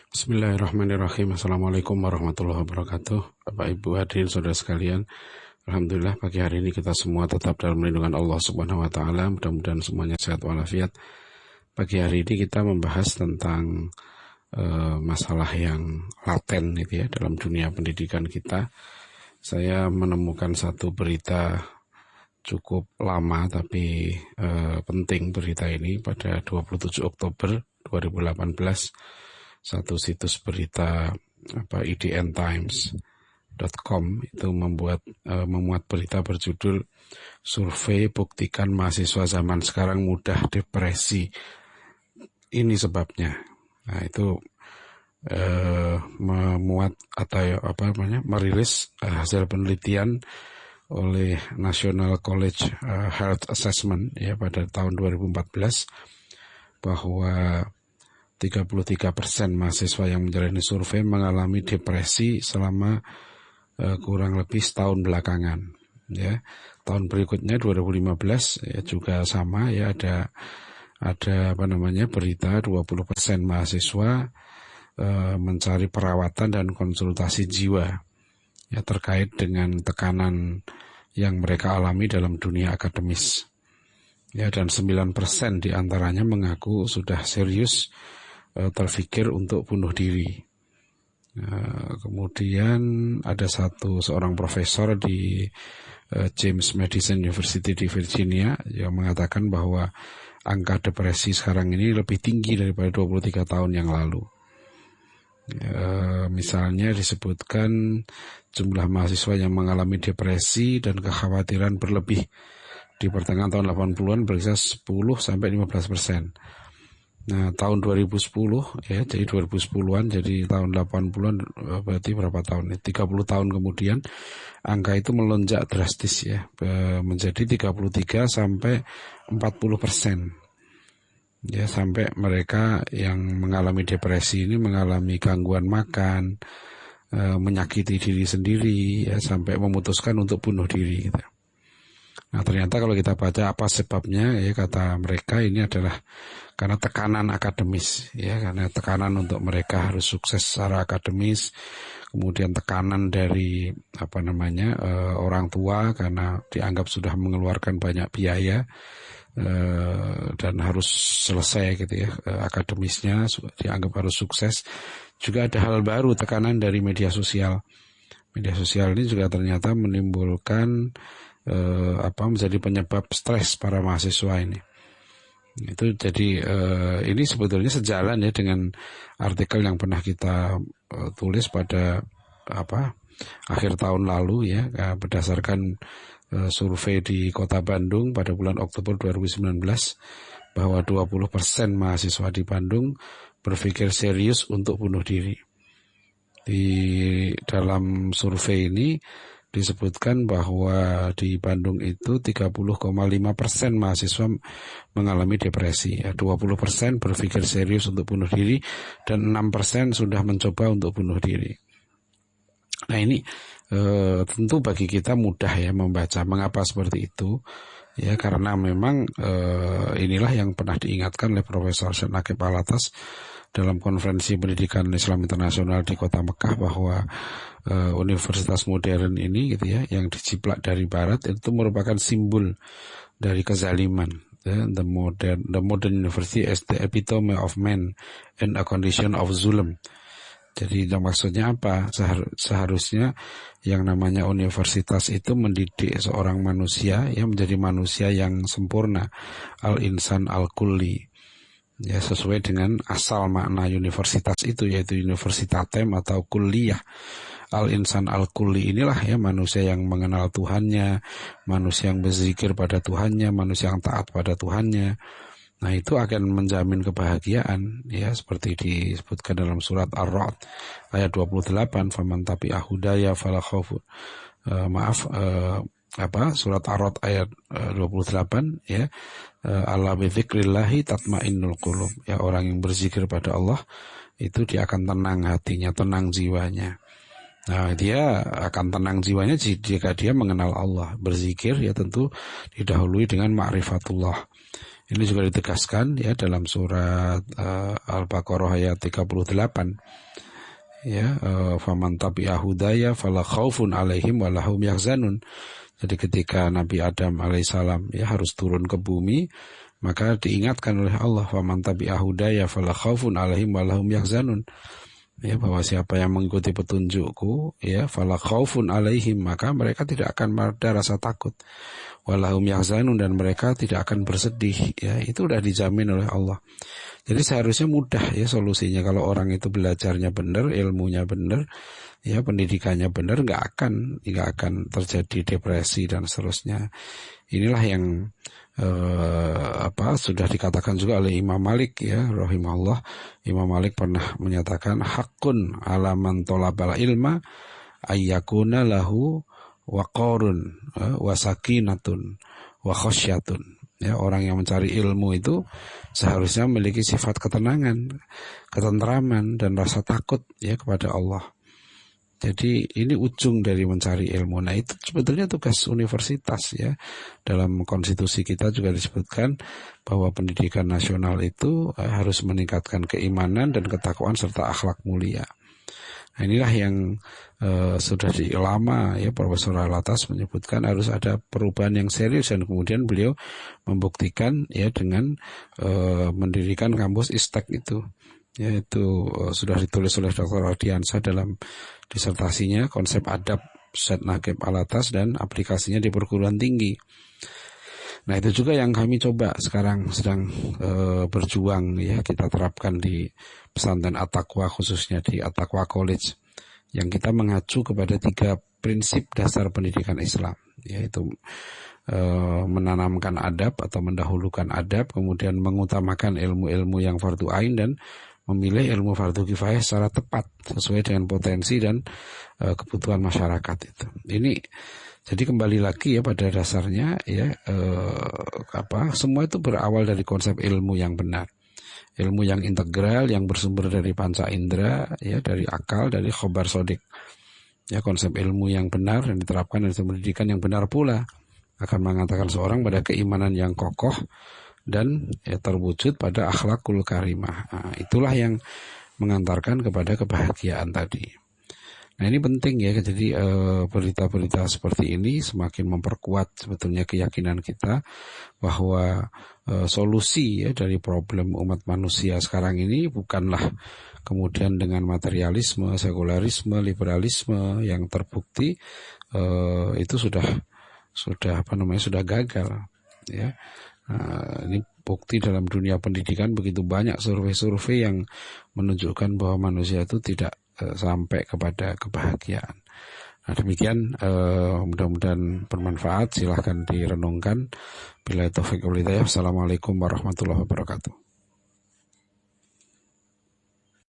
Bismillahirrahmanirrahim. Assalamualaikum warahmatullahi wabarakatuh. Bapak Ibu hadirin saudara sekalian, alhamdulillah pagi hari ini kita semua tetap dalam lindungan Allah Subhanahu wa taala. Mudah-mudahan semuanya sehat walafiat. Pagi hari ini kita membahas tentang masalah yang laten gitu ya dalam dunia pendidikan kita. Saya menemukan satu berita cukup lama tapi penting berita ini pada 27 Oktober 2018. Satu situs berita idntimes.com itu memuat berita berjudul survei buktikan mahasiswa zaman sekarang mudah depresi, ini sebabnya. Nah itu memuat atau merilis hasil penelitian oleh National College Health Assessment ya pada tahun 2014 bahwa 33% mahasiswa yang menjalani survei mengalami depresi selama kurang lebih setahun belakangan. Ya, tahun berikutnya 2015 ya juga sama ya ada berita 20% mahasiswa mencari perawatan dan konsultasi jiwa ya terkait dengan tekanan yang mereka alami dalam dunia akademis. Ya, dan 9% diantaranya mengaku sudah serius terfikir untuk bunuh diri. Kemudian ada seorang profesor di James Madison University di Virginia yang mengatakan bahwa angka depresi sekarang ini lebih tinggi daripada 23 tahun yang lalu. Misalnya disebutkan jumlah mahasiswa yang mengalami depresi dan kekhawatiran berlebih di pertengahan tahun 80-an berkisar 10-15%. Nah, tahun 2010 ya, jadi 2010-an jadi tahun 80-an berarti berapa tahun nih? 30 tahun kemudian angka itu melonjak drastis ya, menjadi 33 sampai 40%. Ya, sampai mereka yang mengalami depresi ini mengalami gangguan makan, menyakiti diri sendiri ya, sampai memutuskan untuk bunuh diri gitu. Nah, ternyata kalau kita baca apa sebabnya ya, kata mereka ini adalah karena tekanan akademis ya, karena tekanan untuk mereka harus sukses secara akademis, kemudian tekanan dari orang tua karena dianggap sudah mengeluarkan banyak biaya dan harus selesai gitu ya akademisnya, dianggap harus sukses. Juga ada hal baru, tekanan dari media sosial. Media sosial ini juga ternyata menimbulkan menjadi penyebab stres para mahasiswa ini. Itu jadi ini sebetulnya sejalan ya dengan artikel yang pernah kita tulis pada akhir tahun lalu ya, berdasarkan survei di Kota Bandung pada bulan Oktober 2019 bahwa 20% mahasiswa di Bandung berpikir serius untuk bunuh diri. Di dalam survei ini disebutkan bahwa di Bandung itu 30,5% mahasiswa mengalami depresi, ya, 20% berpikir serius untuk bunuh diri, dan 6% sudah mencoba untuk bunuh diri. Nah ini tentu bagi kita mudah ya membaca mengapa seperti itu, ya karena memang inilah yang pernah diingatkan oleh Profesor Syed Naqib Alatas dalam konferensi pendidikan Islam internasional di Kota Mekah bahwa universitas modern ini gitu ya yang diciplak dari barat itu merupakan simbol dari kezaliman. The modern university as the epitome of man and a condition of zulm. Jadi maksudnya apa? Seharusnya yang namanya universitas itu mendidik seorang manusia yang menjadi manusia yang sempurna, al-insan al-kulli. Ya, sesuai dengan asal makna universitas itu, yaitu universitatem atau kuliah. Al-insan al-kulli inilah ya manusia yang mengenal Tuhannya, manusia yang berzikir pada Tuhannya, manusia yang taat pada Tuhannya. Nah itu akan menjamin kebahagiaan ya, seperti disebutkan dalam surat Ar-Ra'd ayat 28, faman tabi'a hudaya fala khaufun surat Ar-Ra'd ayat 28 ya, ala bi dzikrillahi tatmainnul qulub, ya orang yang berzikir pada Allah itu dia akan tenang hatinya, tenang jiwanya. Nah dia akan tenang jiwanya jika dia mengenal Allah, berzikir ya tentu didahului dengan ma'rifatullah. Ini juga ditegaskan ya dalam surat Al-Baqarah ayat 38. Ya, faman tabi'a hudaya fala khaufun alaihim wa lahum yahzanun. Jadi ketika Nabi Adam alaihissalam ya harus turun ke bumi, maka diingatkan oleh Allah, faman tabi'a hudaya fala khaufun alaihim wa lahum yahzanun. Ya, bahwa siapa yang mengikuti petunjukku, ya fala khaufun alaihim, maka mereka tidak akan ada rasa takut. Walahum yahzanun, dan mereka tidak akan bersedih. Ya, itu sudah dijamin oleh Allah. Jadi seharusnya mudah ya solusinya kalau orang itu belajarnya benar, ilmunya benar, ya pendidikannya benar, nggak akan terjadi depresi dan seterusnya. Inilah yang sudah dikatakan juga oleh Imam Malik ya rahimahullah. Imam Malik pernah menyatakan hakun alaman tolabal ilma ayyakuna lahu waqarun wasakinatun wa khasyatun. Ya, orang yang mencari ilmu itu seharusnya memiliki sifat ketenangan, ketentraman, dan rasa takut ya kepada Allah. Jadi ini ujung dari mencari ilmu. Nah, itu sebetulnya tugas universitas ya. Dalam konstitusi kita juga disebutkan bahwa pendidikan nasional itu harus meningkatkan keimanan dan ketakwaan serta akhlak mulia. Nah, inilah yang sudah lama ya Profesor Alatas menyebutkan harus ada perubahan yang serius, dan kemudian beliau membuktikan ya dengan mendirikan kampus ISTEK itu. Yaitu sudah ditulis oleh Dr. Ardiansyah dalam disertasinya, konsep adab Syed Naqib Alatas dan aplikasinya di perguruan tinggi. Nah, itu juga yang kami coba sekarang sedang berjuang ya, kita terapkan di pesantren At-Taqwa, khususnya di At-Taqwa College, yang kita mengacu kepada 3 prinsip dasar pendidikan Islam, yaitu menanamkan adab atau mendahulukan adab, kemudian mengutamakan ilmu-ilmu yang fardu ain, dan memilih ilmu fardu kifayah secara tepat sesuai dengan potensi dan kebutuhan masyarakat itu. Ini jadi kembali lagi ya pada dasarnya ya semua itu berawal dari konsep ilmu yang benar. Ilmu yang integral yang bersumber dari panca indera ya, dari akal, dari khobar sodik. Ya, konsep ilmu yang benar dan diterapkan dari pendidikan yang benar pula akan mengatakan seorang pada keimanan yang kokoh dan ya, terwujud pada akhlakul karimah. Nah, itulah yang mengantarkan kepada kebahagiaan tadi. Nah, ini penting ya, jadi berita-berita seperti ini semakin memperkuat sebetulnya keyakinan kita bahwa solusi ya dari problem umat manusia sekarang ini bukanlah kemudian dengan materialisme, sekularisme, liberalisme yang terbukti itu sudah gagal ya. Ini bukti dalam dunia pendidikan, begitu banyak survei-survei yang menunjukkan bahwa manusia itu tidak sampai kepada kebahagiaan. Nah, demikian mudah-mudahan bermanfaat. Silahkan direnungkan. Billahi taufiq wal hidayah. Assalamualaikum warahmatullahi wabarakatuh.